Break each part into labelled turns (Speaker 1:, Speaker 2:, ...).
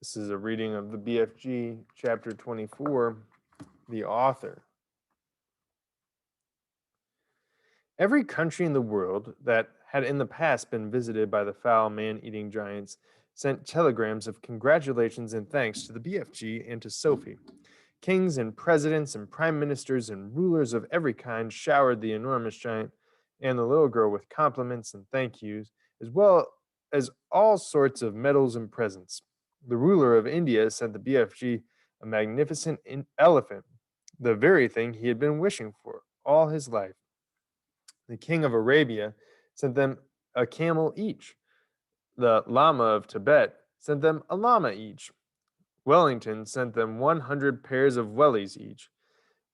Speaker 1: This is a reading of the BFG Chapter 24, the author. Every country in the world that had in the past been visited by the foul man-eating giants sent telegrams of congratulations and thanks to the BFG and to Sophie. Kings and presidents and prime ministers and rulers of every kind showered the enormous giant and the little girl with compliments and thank yous, as well as all sorts of medals and presents. The ruler of India sent the BFG a magnificent elephant, the very thing he had been wishing for all his life. The king of Arabia sent them a camel each. The Lama of Tibet sent them a llama each. Wellington sent them 100 pairs of wellies each.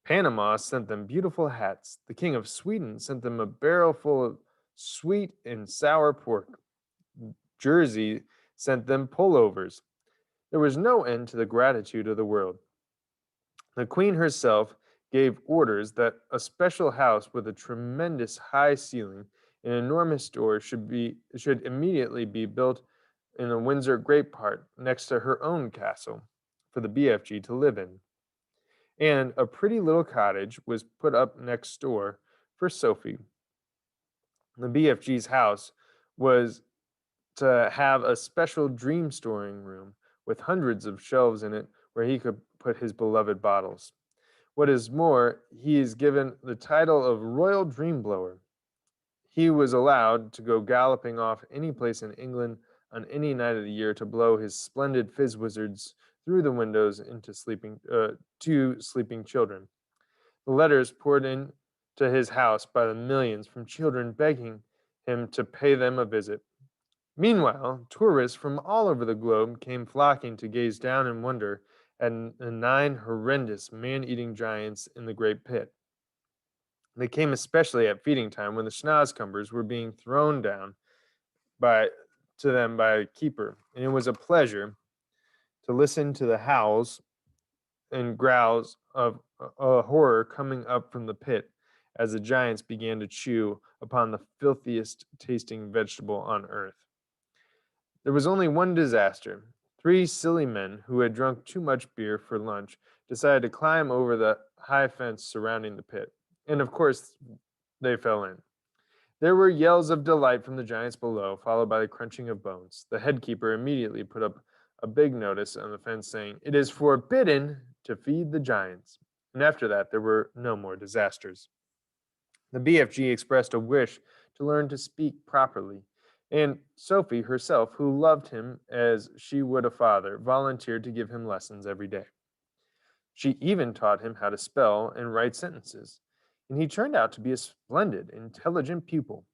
Speaker 1: Panama sent them beautiful hats. The king of Sweden sent them a barrel full of sweet and sour pork. Jersey sent them pullovers. There was no end to the gratitude of the world. The queen herself gave orders that a special house with a tremendous high ceiling and enormous doors should immediately be built in the Windsor Great Park next to her own castle for the BFG to live in. And a pretty little cottage was put up next door for Sophie. The BFG's house was to have a special dream storing room with hundreds of shelves in it where he could put his beloved bottles. What is more, he is given the title of Royal Dream Blower. He was allowed to go galloping off any place in England on any night of the year to blow his splendid fizz wizards through the windows into to sleeping children. The letters poured in to his house by the millions from children begging him to pay them a visit. Meanwhile, tourists from all over the globe came flocking to gaze down in wonder at the 9 horrendous man-eating giants in the great pit. They came especially at feeding time when the schnozkumbers were being thrown down by to them by a keeper, and it was a pleasure to listen to the howls and growls of horror coming up from the pit as the giants began to chew upon the filthiest tasting vegetable on earth. There was only one disaster. 3 silly men who had drunk too much beer for lunch decided to climb over the high fence surrounding the pit, and of course, they fell in. There were yells of delight from the giants below, followed by the crunching of bones. The headkeeper immediately put up a big notice on the fence saying, "It is forbidden to feed the giants." And after that, there were no more disasters. The BFG expressed a wish to learn to speak properly, and Sophie herself, who loved him as she would a father, volunteered to give him lessons every day. She even taught him how to spell and write sentences, and he turned out to be a splendid, intelligent pupil.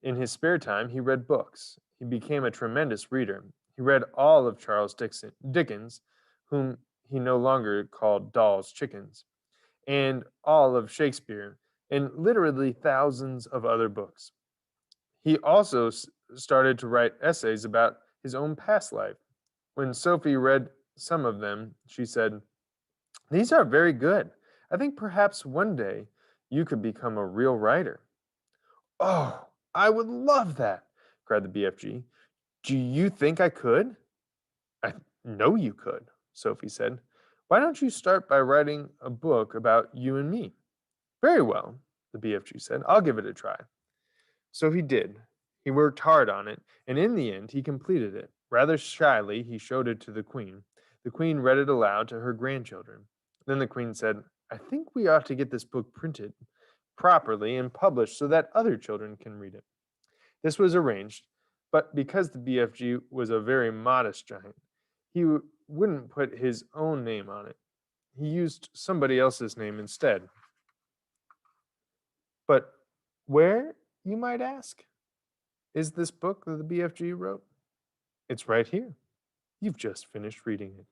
Speaker 1: In his spare time, he read books. He became a tremendous reader. He read all of Dickens, whom he no longer called Doll's Chickens, and all of Shakespeare, and literally thousands of other books. He also started to write essays about his own past life. When Sophie read some of them, she said, "These are very good. I think perhaps one day you could become a real writer." "Oh, I would love that," cried the BFG. "Do you think I could?" "I know you could," Sophie said. "Why don't you start by writing a book about you and me?" "Very well," the BFG said. "I'll give it a try." So he did. He worked hard on it, and in the end he completed it. Rather shyly, he showed it to the Queen. The Queen read it aloud to her grandchildren. Then the Queen said, "I think we ought to get this book printed properly and published so that other children can read it." This was arranged, but because the BFG was a very modest giant, he wouldn't put his own name on it. He used somebody else's name instead. But where, you might ask, is this book that the BFG wrote? It's right here. You've just finished reading it.